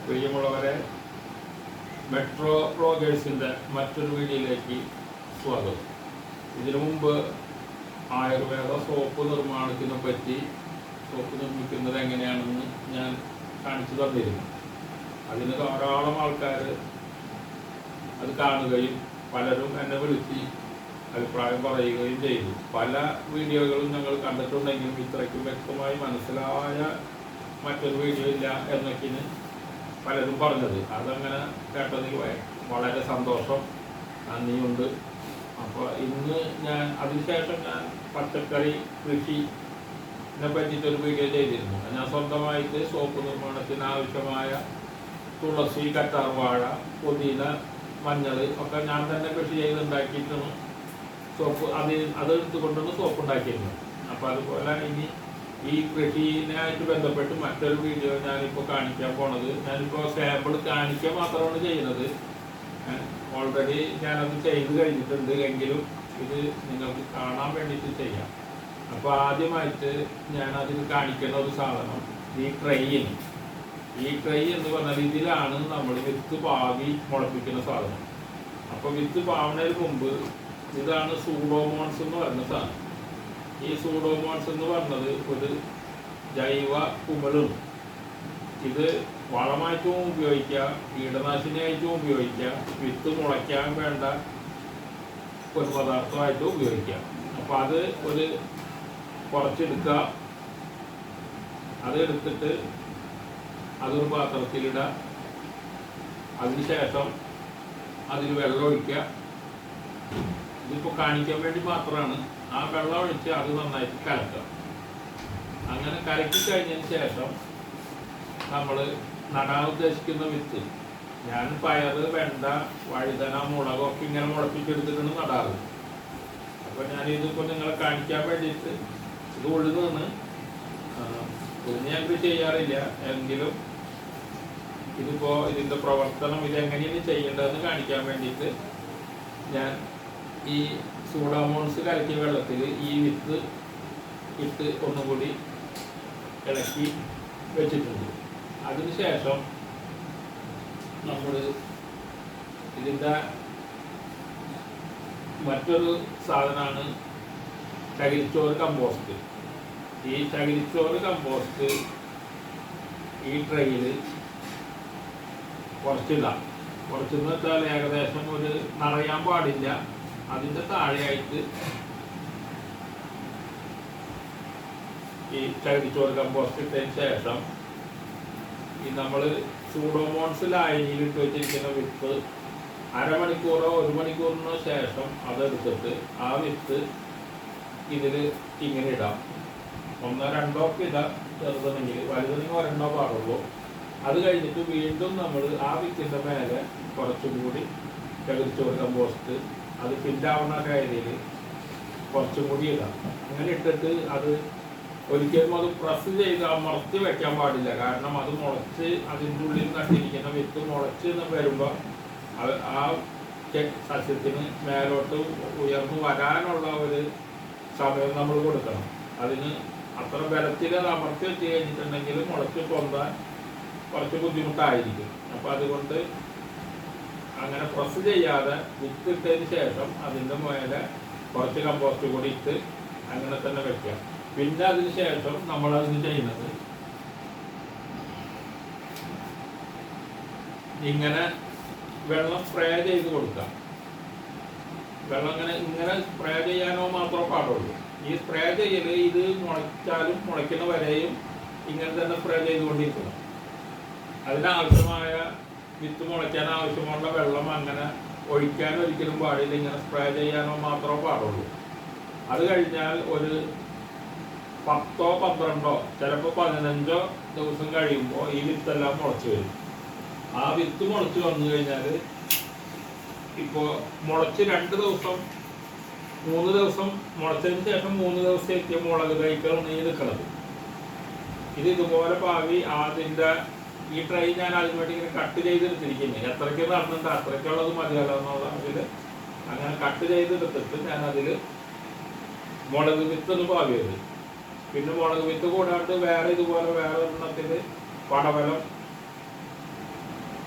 പ്രിയമുള്ളവരെ, മെട്രോ വ്ളോഗേഴ്സിൻ്റെ മറ്റൊരു വീഡിയോയിലേക്ക് സ്വാഗതം. ഇതിനു മുമ്പ് ആയുർവേദ സോപ്പ് നിർമ്മാണത്തിനെ പറ്റി, സോപ്പ് നിർമ്മിക്കുന്നത് എങ്ങനെയാണെന്ന് ഞാൻ കാണിച്ചു തന്നിരുന്നു. അതിന് ധാരാളം ആൾക്കാർ അത് കാണുകയും പലരും എന്നെ വിളിച്ച് അഭിപ്രായം പറയുകയും ചെയ്തു. പല വീഡിയോകളും ഞങ്ങൾ കണ്ടിട്ടുണ്ടെങ്കിലും ഇത്രയ്ക്കും വ്യക്തമായി മനസ്സിലായ മറ്റൊരു വീഡിയോ ഇല്ല എന്നൊക്കെയാണ് പലരും പറഞ്ഞത്. അതങ്ങനെ കേട്ടതിൽ വളരെ സന്തോഷം, നന്ദിയുണ്ട്. അപ്പോൾ ഇന്ന് അതിനുശേഷം ഞാൻ പച്ചക്കറി കൃഷിനെ പറ്റിയിട്ടൊരു വീഡിയോ ചെയ്തിരുന്നു. ഞാൻ സ്വന്തമായിട്ട് സോപ്പ് നിർമ്മാണത്തിന് ആവശ്യമായ തുളസി, കറ്റാർവാഴ, പുതിന, മഞ്ഞൾ ഒക്കെ ഞാൻ തന്നെ കൃഷി ചെയ്തുണ്ടാക്കിയിട്ടാണ് സോപ്പ് അതെടുത്തുകൊണ്ടാണ് സോപ്പ് ഉണ്ടാക്കിയിരുന്നത്. അപ്പോൾ അതുപോലെ ഇനി ഈ കൃഷിനായിട്ട് ബന്ധപ്പെട്ട് മറ്റൊരു വീഡിയോ ഞാനിപ്പോൾ കാണിക്കാൻ പോണത്, ഞാനിപ്പോൾ സാമ്പിൾ കാണിക്കാൻ മാത്രമാണ് ചെയ്യുന്നത്. ഓൾറെഡി ഞാനത് ചെയ്ത് കഴിഞ്ഞിട്ടുണ്ട്, എങ്കിലും ഇത് നിങ്ങൾക്ക് കാണാൻ വേണ്ടിയിട്ട് ചെയ്യാം. അപ്പോൾ ആദ്യമായിട്ട് ഞാനതിൽ കാണിക്കുന്ന ഒരു സാധനം ഈ ട്രൈ എന്ന് പറഞ്ഞാൽ ഇതിലാണ് നമ്മൾ വിത്ത് പാവി മുളപ്പിക്കുന്ന സാധനം. അപ്പോൾ വിത്ത് പാവുന്നതിന് മുമ്പ് ഇതാണ് സൂഡോമോൺസ് എന്ന് പറയുന്ന സാധനം. ഈ സൂഡോമോൺസ് എന്ന് പറഞ്ഞത് ഒരു ജൈവ കുമിളാണ്. ഇത് വളമായിട്ടും ഉപയോഗിക്കാം, കീടനാശിനിയായിട്ടും ഉപയോഗിക്കാം, വിത്ത് മുളയ്ക്കാൻ വേണ്ട ഒരു പദാർത്ഥമായിട്ടും ഉപയോഗിക്കാം. അപ്പോൾ അത് കുറച്ചെടുക്കുക, അതെടുത്തിട്ട് അതൊരു പാത്രത്തിലിടുക. അതിനുശേഷം അതിൽ വെള്ളം ഒഴിക്കുക. ഇതിപ്പോൾ കാണിക്കാൻ വേണ്ടി മാത്രമാണ്. ആ വെള്ളം ഒഴിച്ച് അത് നന്നായിട്ട് കലക്കുക. അങ്ങനെ കലക്കി കഴിഞ്ഞതിന് ശേഷം നമ്മൾ നടാൻ ഉദ്ദേശിക്കുന്ന വിത്ത്, ഞാൻ പയർ, വെണ്ട, വഴുതന, മുളകൊക്കെ ഇങ്ങനെ മുളപ്പിച്ചെടുത്തിട്ടാണ് നടാറ്. അപ്പോൾ ഞാനിതിപ്പോൾ നിങ്ങളെ കാണിക്കാൻ വേണ്ടിയിട്ട് ഇത് ഉഴുതാണ്. ഉഴുന്ന് ഞാൻ കൃഷി ചെയ്യാറില്ല, എങ്കിലും ഇതിപ്പോൾ ഇതിൻ്റെ പ്രവർത്തനം ഇതെങ്ങനെയാണ് ചെയ്യേണ്ടതെന്ന് കാണിക്കാൻ വേണ്ടിയിട്ട് ഞാൻ ഈ സൂഡോമോൺസ് കലക്കിയ വെള്ളത്തിൽ ഈ വിത്ത് ഇട്ട് ഒന്നുകൂടി ഇളക്കി വെച്ചിട്ടുണ്ട്. അതിനുശേഷം നമ്മൾ ഇതിൻ്റെ മറ്റൊരു സാധനമാണ് ചകിരിച്ചോറ് കമ്പോസ്റ്റ്. ഈ ചകിരിച്ചോറ് കമ്പോസ്റ്റ് ഈ ട്രെയിൽ കുറച്ചെന്ന് വെച്ചാൽ ഏകദേശം ഒരു നിറയാൻ പാടില്ല. അതിൻ്റെ താഴെയായിട്ട് ഈ ചകിരിച്ചോറ് കമ്പോസ്റ്റ് ഇട്ടതിന് ശേഷം ഈ നമ്മൾ സൂഡോമോൺസ് ലായനിയിലിട്ട് വെച്ചിരിക്കുന്ന വിത്ത് അരമണിക്കൂറോ 1 മണിക്കൂറിനോ ശേഷം അതെടുത്തിട്ട് ആ വിത്ത് ഇതിൽ ഇങ്ങനെ ഇടാം. 1-2 ഒക്കെ ഇടാം, ചെറുതാണെങ്കിൽ. വലുതാണെങ്കിൽ 1 പാടുള്ളൂ. അത് കഴിഞ്ഞിട്ട് വീണ്ടും നമ്മൾ ആ വിത്തിൻ്റെ മേലെ കുറച്ചും കൂടി ചകിരിച്ചോറ് കമ്പോസ്റ്റ് അത് ഫില്ലാവുന്ന രീതിയിൽ കുറച്ചും കൂടി ഇടാം. അങ്ങനെ ഇട്ടിട്ട് അത് ഒരിക്കലും അത് പ്രസ് ചെയ്ത് അമർത്തി വെക്കാൻ പാടില്ല. കാരണം അത് മുളച്ച് അതിൻ്റെ ഉള്ളിൽ നട്ടിരിക്കുന്ന വിത്ത് മുളച്ച് വരുമ്പോൾ ആ സസ്യത്തിന് മേലോട്ട് ഉയർന്നു വരാനുള്ള ഒരു സമയം നമ്മൾ കൊടുക്കണം. അതിന് അത്ര ബലത്തിൽ അത് അമർത്തി വെച്ച് കഴിഞ്ഞിട്ടുണ്ടെങ്കിൽ മുളച്ച് പൊന്താൻ കുറച്ച് ബുദ്ധിമുട്ടായിരിക്കും. അപ്പോൾ അതുകൊണ്ട് അങ്ങനെ പ്രസ് ചെയ്യാതെ വിത്ത് ഇട്ടതിന് ശേഷം അതിൻ്റെ മേലെ കുറച്ച് കമ്പോസ്റ്റ് കൂടി ഇട്ട് അങ്ങനെ തന്നെ വെക്കാം. പിന്നെ അതിന് ശേഷം നമ്മളതിന് ചെയ്യുന്നത് ഇങ്ങനെ വെള്ളം സ്പ്രേ ചെയ്ത് കൊടുക്കാം. വെള്ളം ഇങ്ങനെ സ്പ്രേ ചെയ്യാനോ മാത്രമേ പാടുള്ളൂ. ഈ സ്പ്രേ ചെയ്യൽ ഇത് മുളച്ചാലും മുളയ്ക്കുന്ന വരെയും ഇങ്ങനെ തന്നെ സ്പ്രേ ചെയ്തുകൊണ്ടിരിക്കണം. അതിനാവശ്യമായ വിത്ത് മുളയ്ക്കാൻ ആവശ്യമുള്ള വെള്ളം അങ്ങനെ ഒഴിക്കാൻ ഒരിക്കലും പാടില്ല. ഇങ്ങനെ സ്പ്രേ ചെയ്യാനോ മാത്രമേ പാടുള്ളൂ. അത് കഴിഞ്ഞാൽ ഒരു 10 12 ചിലപ്പോൾ 15 ദിവസം കഴിയുമ്പോൾ ഈ വിത്തെല്ലാം മുളച്ച് വരും. ആ വിത്ത് മുളച്ച് വന്നു കഴിഞ്ഞാൽ ഇപ്പോൾ മുളച്ച് 2 ദിവസം 3 ദിവസം മുളച്ചതിന് ശേഷം 3 ദിവസത്തേക്ക് മുളക് തൈകളാണ് ഈ നിൽക്കുന്നത്. ഇതുപോലെ പാവി അതിൻ്റെ ഈ ട്രൈ ഞാൻ അതിന് വേണ്ടി ഇങ്ങനെ കട്ട് ചെയ്തെടുത്തിരിക്കുന്നത്. എത്രയ്ക്ക് നടന്നുണ്ട് അത്രയ്ക്കുള്ളത് മതിയല്ലോ എന്നുള്ളതിൽ അങ്ങനെ കട്ട് ചെയ്തെടുത്തിട്ട് ഞാൻ അതിൽ മുളക് വിത്തൊന്ന് പാവിയത്. പിന്നെ മുളക് വിത്ത് കൂടാണ്ട് വേറെ ഇതുപോലെ വേറെ ഒരെണ്ണത്തിൽ പടവലം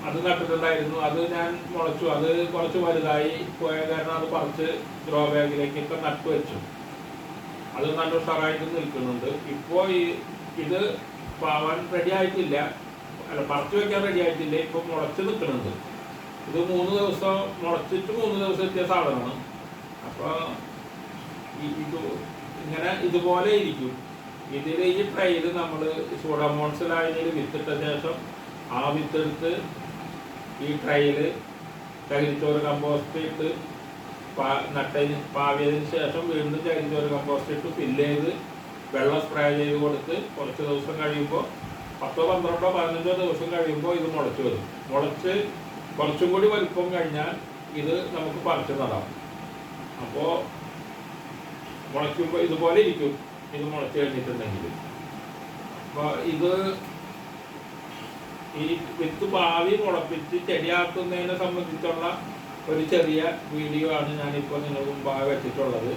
അത് നട്ടിട്ടുണ്ടായിരുന്നു. അത് ഞാൻ മുളച്ചു. അത് കുറച്ച് വലുതായി പോയ കാരണം അത് പറിച്ച് ഗ്രോ ബാഗിലേക്കൊക്കെ നട്ടു വെച്ചു. അത് നല്ല ഉഷാറായിട്ട് നിൽക്കുന്നുണ്ട്. ഇപ്പോൾ ഇത് പാവാൻ റെഡി ആയിട്ടില്ല, അല്ല പറിച്ചു വെക്കാൻ റെഡി ആയിട്ടില്ല. ഇപ്പോൾ മുളച്ച് നിൽക്കുന്നുണ്ട്. ഇത് 3 ദിവസം മുളച്ചിട്ട് 3 ദിവസം എത്തിയ സാധനമാണ്. അപ്പോൾ ഇത് ഇങ്ങനെ ഇതുപോലെ ഇരിക്കും. ഇതിൽ ഈ ട്രൈയിൽ നമ്മൾ സൂഡോമോണസ് ലായനിയിൽ വിത്തിട്ട ശേഷം ആ വിത്തെടുത്ത് ഈ ട്രൈയിൽ ചകിരിച്ചോറ് കമ്പോസ്റ്റ് ഇട്ട് പാവിയതിന് ശേഷം വീണ്ടും ചകിരിച്ചോറ് കമ്പോസ്റ്റ് ഇട്ട് ഫില്ല് ചെയ്ത് വെള്ളം സ്പ്രേ ചെയ്ത് കൊടുത്ത് കുറച്ച് ദിവസം കഴിയുമ്പോൾ 10, 12, 15 ദിവസം കഴിയുമ്പോൾ ഇത് മുളച്ച് വരും. മുളച്ച് കുറച്ചും കൂടി വലുപ്പം കഴിഞ്ഞാൽ ഇത് നമുക്ക് പറിച്ച് നടാം. അപ്പോൾ മുളയ്ക്കുമ്പോൾ ഇതുപോലെ ഇരിക്കും ഇത് മുളച്ച് കഴിഞ്ഞിട്ടുണ്ടെങ്കിൽ. അപ്പോൾ ഇത് ഈ വിത്ത് പാവി മുളപ്പിച്ച് ചെടിയാക്കുന്നതിനെ സംബന്ധിച്ചുള്ള ഒരു ചെറിയ വീഡിയോ ആണ് ഞാനിപ്പോൾ നിങ്ങൾക്ക് മുമ്പാകെ വെച്ചിട്ടുള്ളത്.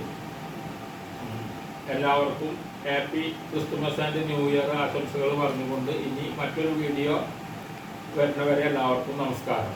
എല്ലാവർക്കും happy Christmas and new year ആശംസകൾ പറഞ്ഞുകൊണ്ട് ഇനി മറ്റൊരു വീഡിയോ വരുന്നവരെ എല്ലാവർക്കും നമസ്കാരം.